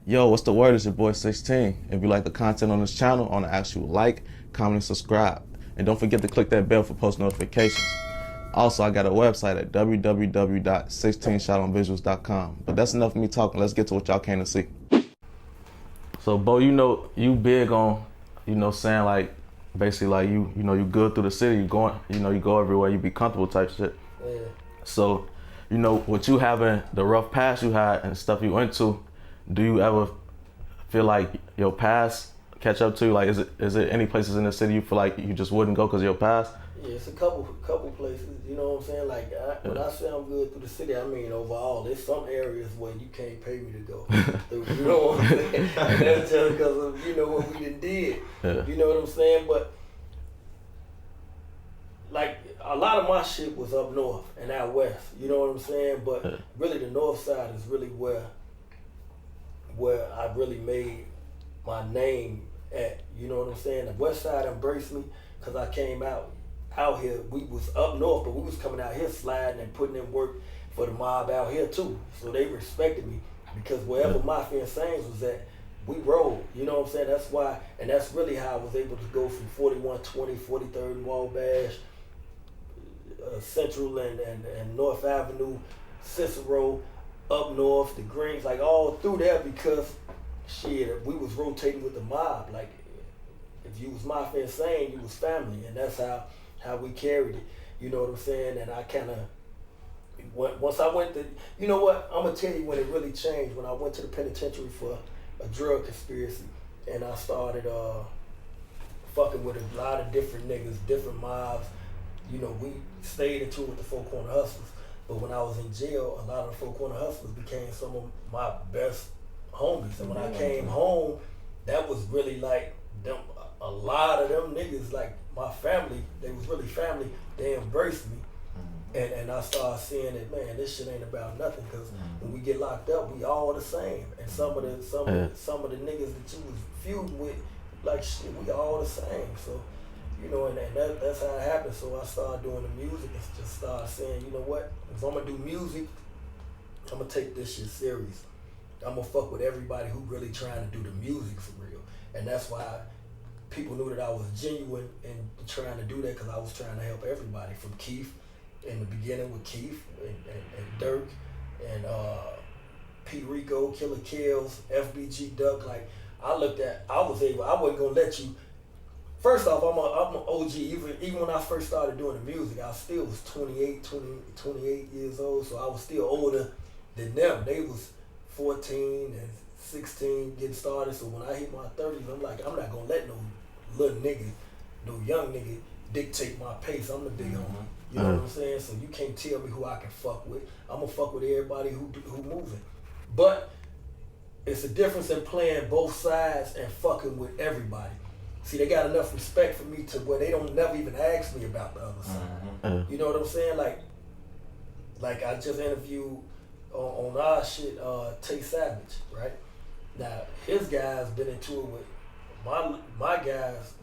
Yo, what's the word? It's your boy 16. If you like the content on this channel, I want to ask you like, comment, and subscribe. And don't forget to click that bell for post notifications. Also, I got a website at www.16shotonvisuals.com. But that's enough of me talking. Let's get to what y'all came to see. So, Bo, you big on, saying like, basically like you good through the city. You going, you go everywhere. You be comfortable type shit. Yeah. So, with you having the rough past you had and stuff you went to, do you ever feel like your past catch up to you? Like, is it any places in the city you feel like you just wouldn't go because of your past? Yeah, it's a couple places, you know what I'm saying? Like, when I say I'm good through the city, I mean overall. There's some areas where you can't pay me to go through, you know what I'm saying? And that's just because of, what we done did. Yeah. You know what I'm saying? But, like, a lot of my shit was up north and out west, you know what I'm saying? But really the north side is really where I really made my name at, you know what I'm saying? The west side embraced me because I came out here. We was up north, but we was coming out here sliding and putting in work for the mob out here too. So they respected me because wherever Mafia and Saints was at, we rolled, you know what I'm saying? That's why, and that's really how I was able to go from 4120, 43rd and Wabash, Central and North Avenue, Cicero, up north, the Greens, like all through there because shit, we was rotating with the mob. Like if you was Mafia Insane, you was family, and that's how we carried it. You know what I'm saying? And I kind of, once I went to, you know what? I'm gonna tell you when it really changed. When I went to the penitentiary for a drug conspiracy, and I started fucking with a lot of different niggas, different mobs. We stayed in tune with the Four Corner Hustlers. But when I was in jail, a lot of the Four Corner Hustlers became some of my best homies. And when I came home, that was really like them. A lot of them niggas, like my family, they was really family. They embraced me, and I started seeing that, man, this shit ain't about nothing. Because when we get locked up, we all the same. And some of the niggas that you was feuding with, like shit, we all the same. So. And that's how it happened. So I started doing the music and just started saying, you know what? If I'm gonna do music, I'm gonna take this shit serious. I'm gonna fuck with everybody who really trying to do the music for real. And that's why people knew that I was genuine in trying to do that, because I was trying to help everybody, from Keith in the beginning with Keith and Dirk and Pete Rico, Killer Kills, FBG Duck. Like I wasn't gonna let you. First off, I'm an OG. Even when I first started doing the music, I still was 28 years old, so I was still older than them. They was 14 and 16 getting started, so when I hit my 30s, I'm like, I'm not gonna let no little nigga, no young nigga dictate my pace. I'm the big homie. You know what I'm saying? So you can't tell me who I can fuck with. I'm gonna fuck with everybody who moving. But it's a difference in playing both sides and fucking with everybody. See, they got enough respect for me to where they don't never even ask me about the other side. You know what I'm saying? Like I just interviewed on our shit, Tay Savage, right? Now his guys been into it with my guys,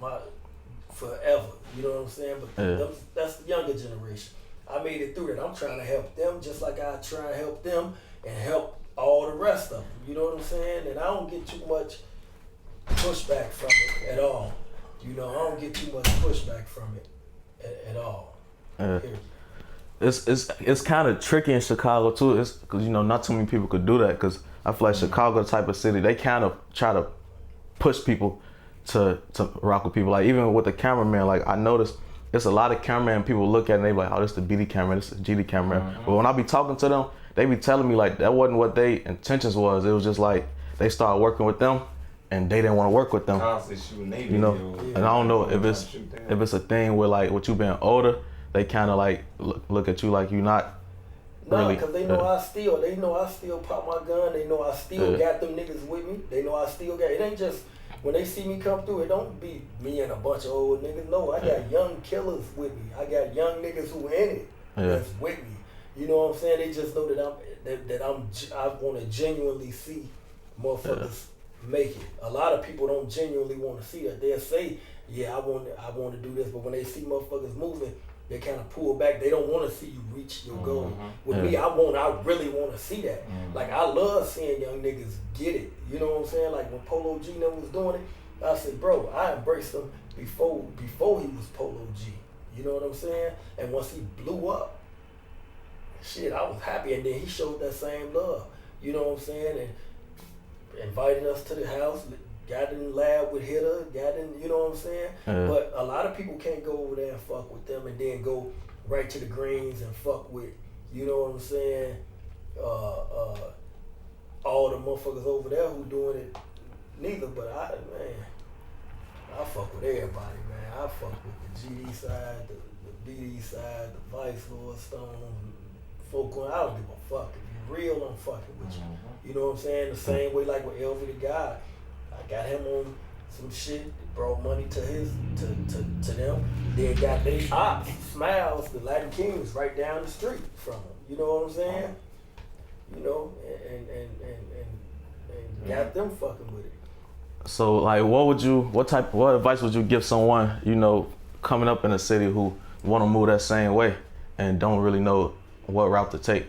forever. You know what I'm saying? But that's the younger generation. I made it through that. I'm trying to help them just like I try to help them and help all the rest of them. You know what I'm saying? And I don't get too much pushback from it at all. I don't get too much pushback from it at all. It's kind of tricky in Chicago too. It's because not too many people could do that, because I feel like Chicago type of city, they kind of try to push people to rock with people. Like even with the cameraman, like I noticed it's a lot of cameraman people look at and they be like, oh, this is the BD cameraman, this is the GD cameraman. But when I be talking to them, they be telling me like that wasn't what their intentions was. It was just like they started working with them and they didn't want to work with them. And I don't know if it's a thing where like with you being older, they kind of like look at you like you not really. Because they know I still pop my gun. They know I still got them niggas with me. They know I still got. It ain't just when they see me come through. It don't be me and a bunch of old niggas. No, I got young killers with me. I got young niggas who in it that's with me. You know what I'm saying? They just know that I want to genuinely see motherfuckers make it. A lot of people don't genuinely want to see that. They'll say, yeah, I want to do this, but when they see motherfuckers moving, they kind of pull back. They don't want to see you reach your goal. With me, I really want to see that. Like, I love seeing young niggas get it. You know what I'm saying? Like, when Polo G was doing it, I said, bro, I embraced him before he was Polo G. You know what I'm saying? And once he blew up, shit, I was happy. And then he showed that same love. You know what I'm saying? And invited us to the house, got in the lab with Hitter, you know what I'm saying? But a lot of people can't go over there and fuck with them and then go right to the greens and fuck with, you know what I'm saying, all the motherfuckers over there who doing it neither. But I fuck with everybody, man. I fuck with the GD side, the BD side, the Vice Lord Stone, folk. I don't give a fuck. If you real, I'm fucking with you. You know what I'm saying? The same way like with LV the God. I got him on some shit, brought money to them. Then got they ops, Smiles, the Latin Kings right down the street from him. You know what I'm saying? You know, and got them fucking with it. So like, what advice would you give someone, you know, coming up in a city who want to move that same way and don't really know what route to take?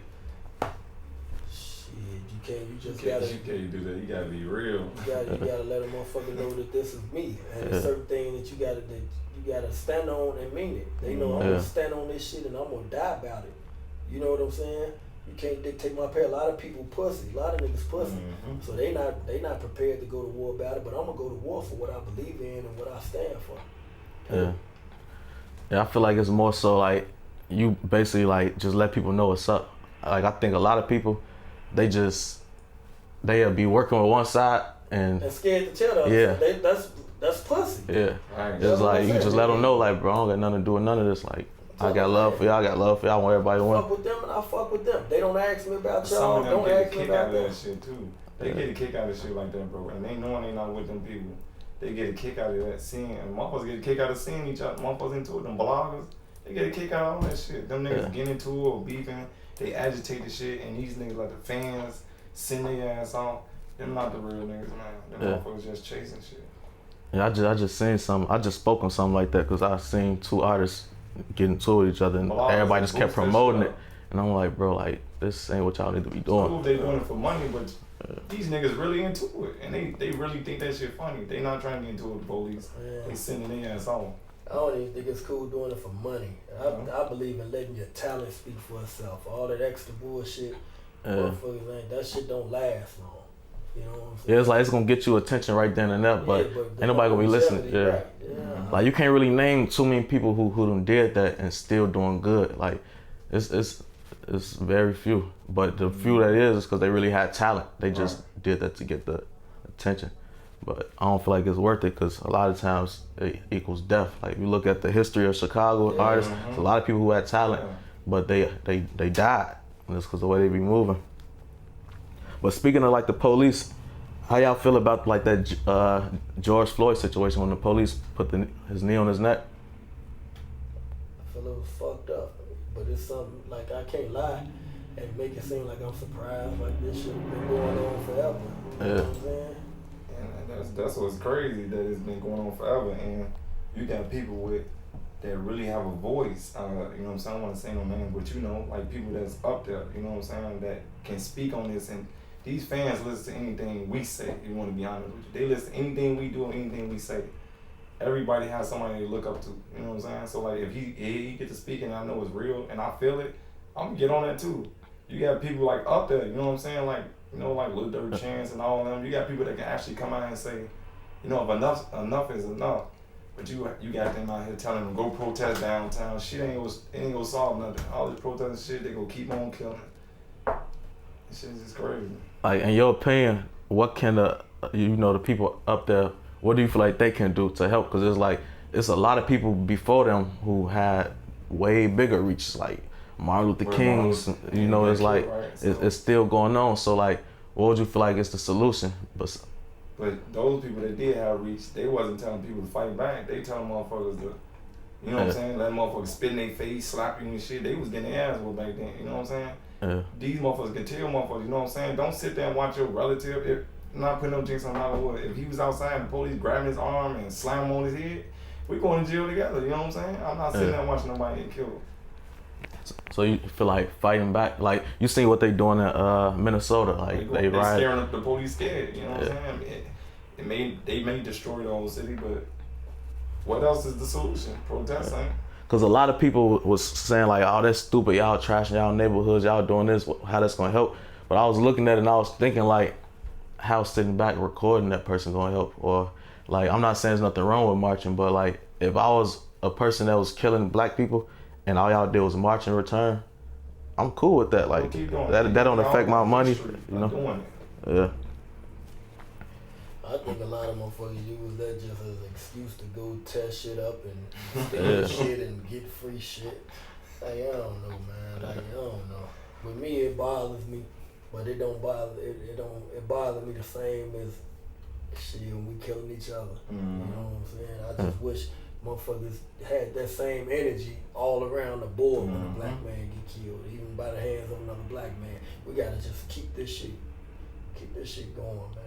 You can't do that. You gotta be real. You gotta let a motherfucker know that this is me, and there's certain things that you gotta stand on and mean it. They know I'm gonna stand on this shit and I'm gonna die about it. You know what I'm saying? You can't dictate my pay. A lot of people pussy. A lot of niggas pussy. So they not prepared to go to war about it. But I'm gonna go to war for what I believe in and what I stand for. Yeah, I feel like it's more so like you basically like just let people know what's up. Like, I think a lot of people, they'll be working with one side and scared to tell the other side. That's pussy. Yeah, it's like you can just let them know, like, bro, I don't got nothing to do with none of this. Like, I got love for y'all, I got love for y'all, I want everybody to win. Fuck with them and I fuck with them. They don't ask me about y'all, don't ask me about them. That shit too. They get a kick out of shit like that, bro. And they knowing they not with them people. They get a kick out of that scene. And motherfuckers get a kick out of seeing each other. Motherfuckers into it, them bloggers. They get a kick out of all that shit. Them niggas get into it or beefing. They agitate the shit. And these niggas like the fans send their ass on. Them not the real niggas, man. Them motherfuckers just chasing shit. Yeah, I just seen something. I just spoke on something like that because I seen two artists getting into it with each other and everybody just kept promoting it. And I'm like, bro, like, this ain't what y'all need to be doing. Cool, they doing it for money, but these niggas really into it. And they really think that shit funny. They not trying to get into it with the police. They sending their ass on. I don't even think it's cool doing it for money. I believe in letting your talent speak for itself. All that extra bullshit, motherfuckers, that shit don't last long. You know what I'm saying? Yeah, it's like it's gonna get you attention right then and there, but ain't nobody gonna be listening. Right. Like, you can't really name too many people who done did that and still doing good. Like, it's very few, but the few that is because they really had talent. They just did that to get the attention. But I don't feel like it's worth it because a lot of times it equals death. Like, you look at the history of Chicago artists, there's a lot of people who had talent, but they died. And it's because the way they be moving. But speaking of like the police, how y'all feel about like that George Floyd situation when the police put his knee on his neck? I feel it was fucked up, but it's something like I can't lie and make it seem like I'm surprised. Like, this shit been going on forever. You know what I'm saying? And that's what's crazy, that it's been going on forever. And you got people that really have a voice. You know what I'm saying? I don't want to say no name, but you know, like people that's up there. You know what I'm saying? That can speak on this. And these fans listen to anything we say, you want to be honest with you. They listen to anything we do and anything we say. Everybody has somebody they look up to, you know what I'm saying? So like, if he get to speak and I know it's real and I feel it, I'm gonna get on that too. You got people like up there, you know what I'm saying? Like, you know, like Lil Durk Chance and all of them. You got people that can actually come out and say, you know, if enough is enough. But you got them out here telling them, go protest downtown. Shit ain't gonna solve nothing. All this protesting shit, they gonna keep on killing. This shit's just crazy. Like, in your opinion, what can the people up there, what do you feel like they can do to help? Because it's a lot of people before them who had way bigger reaches, like Martin Luther King's, you know, it's like, it's still going on. So like, what would you feel like is the solution? But those people that did have reach, they wasn't telling people to fight back. They telling motherfuckers to, you know what I'm saying, let motherfuckers spit in their face, slap you and shit. They was getting their ass whooped back then, you know what I'm saying? These motherfuckers can tell motherfuckers, you know what I'm saying? Don't sit there and watch your relative, if not putting no jinx on matter what. If he was outside and the police grabbing his arm and slam him on his head, we going to jail together. You know what I'm saying? I'm not sitting there watching nobody get killed. So you feel like fighting back? Like you seen what they doing in Minnesota? Like they riot. Scaring up the police scared. You know what I'm saying? They may destroy the whole city, but what else is the solution? Protesting. Cause a lot of people was saying like, "Oh, that's stupid. Y'all trashing y'all neighborhoods. Y'all doing this. How that's gonna help?" But I was looking at it and I was thinking like, how sitting back recording that person gonna help? Or like, I'm not saying there's nothing wrong with marching, but like, if I was a person that was killing black people and all y'all did was march and return, I'm cool with that. Like that don't affect my money, you know? Yeah. I think a lot of motherfuckers use that just as an excuse to go test shit up and steal shit and get free shit. Like, I don't know, man. Like, I don't know. With me, it bothers me, but it don't bother. It bothers me the same as shit when we killing each other. You know what I'm saying? I just wish motherfuckers had that same energy all around the board when a black man get killed, even by the hands of another black man. We gotta just keep this shit going, man.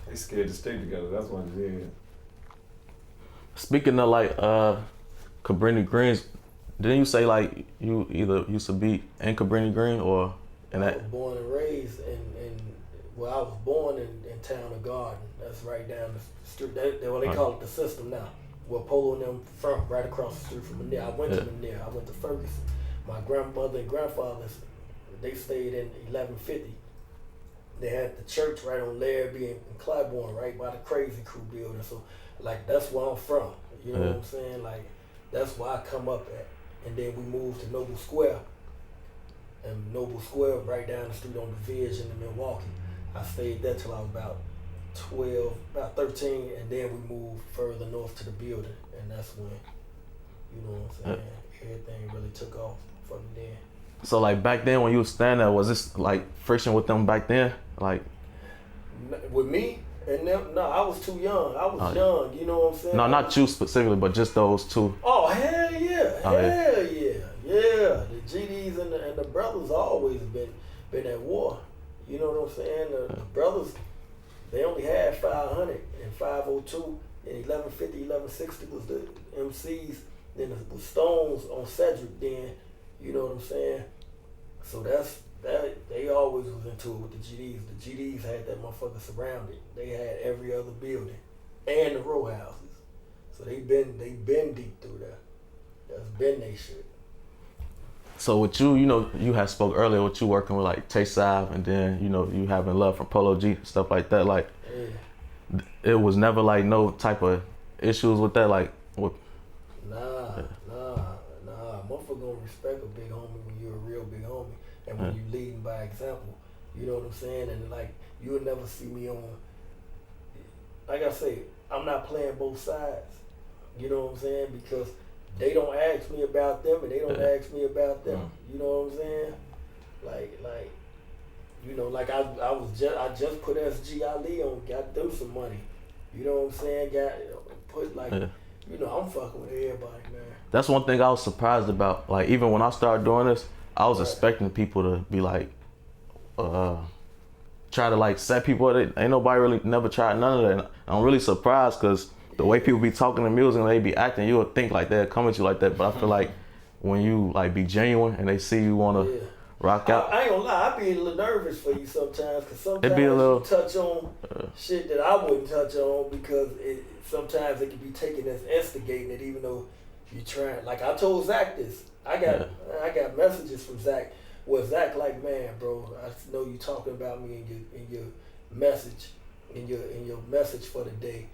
They scared to stick together. That's what it is. Speaking of like Cabrini Greens, didn't you say like you either used to be in Cabrini Green or in that? I was born and raised in I was born in Town of Garden. That's right down the street. They call it the system now. Where Polo and them from, right across the street from Manila. I went to Manila. I went to Ferguson. My grandmother and grandfather, they stayed in 1150. They had the church right on Larrabee and Claiborne, right by the Crazy Crew building. So, like, that's where I'm from. You know what I'm saying? Like, that's where I come up at. And then we moved to Noble Square. And Noble Square, right down the street on Division in Milwaukee. I stayed there till I was about 13, and then we moved further north to the building. And that's when, you know what I'm saying, everything really took off from then. So like back then when you was standing there, was this like friction with them back then? Like with me and them? No, I was too young. I was young, you know what I'm saying? No, not you specifically, but just those two. Oh, hell yeah. Hell yeah. Yeah. The GDs and the brothers always been at war. You know what I'm saying? The brothers, they only had 500 and 502 and 1150, 1160 was the MCs. Then it was Stones on Cedric then. You know what I'm saying? So they always was into it with the GDs. The GDs had that motherfucker surrounded. They had every other building and the row houses. So they been deep through there. That's been they shit. So with you, you know, you had spoke earlier with you working with like Tay Sav and then, you know, you having love from Polo G, stuff like that. Like it was never like no type of issues with that, like with Nah. Motherfucker gonna respect a big homie when you're a real big homie and when you leading by example. You know what I'm saying? And like you would never see me on, like I say, I'm not playing both sides. You know what I'm saying? Because they don't ask me about them and they don't ask me about them. You know what I'm saying? Like you know, like I just put SG Ali on, got them some money. You know what I'm saying? Put like you know, I'm fucking with everybody, man. That's one thing I was surprised about. Like, even when I started doing this, I was expecting people to be like, try to like set people up. Ain't nobody really never tried none of that. And I'm really surprised because the way people be talking to music and they be acting, you would think like they'll come at you like that. But I feel like when you like be genuine and they see you want to rock out. I ain't gonna lie, I be a little nervous for you sometimes because sometimes be a little, you touch on shit that I wouldn't touch on because sometimes it can be taken as instigating it even though you trying. Like I told Zach this. I got messages from Zach where Zach like, man, bro, I know you talking about me in your message, in your message for the day.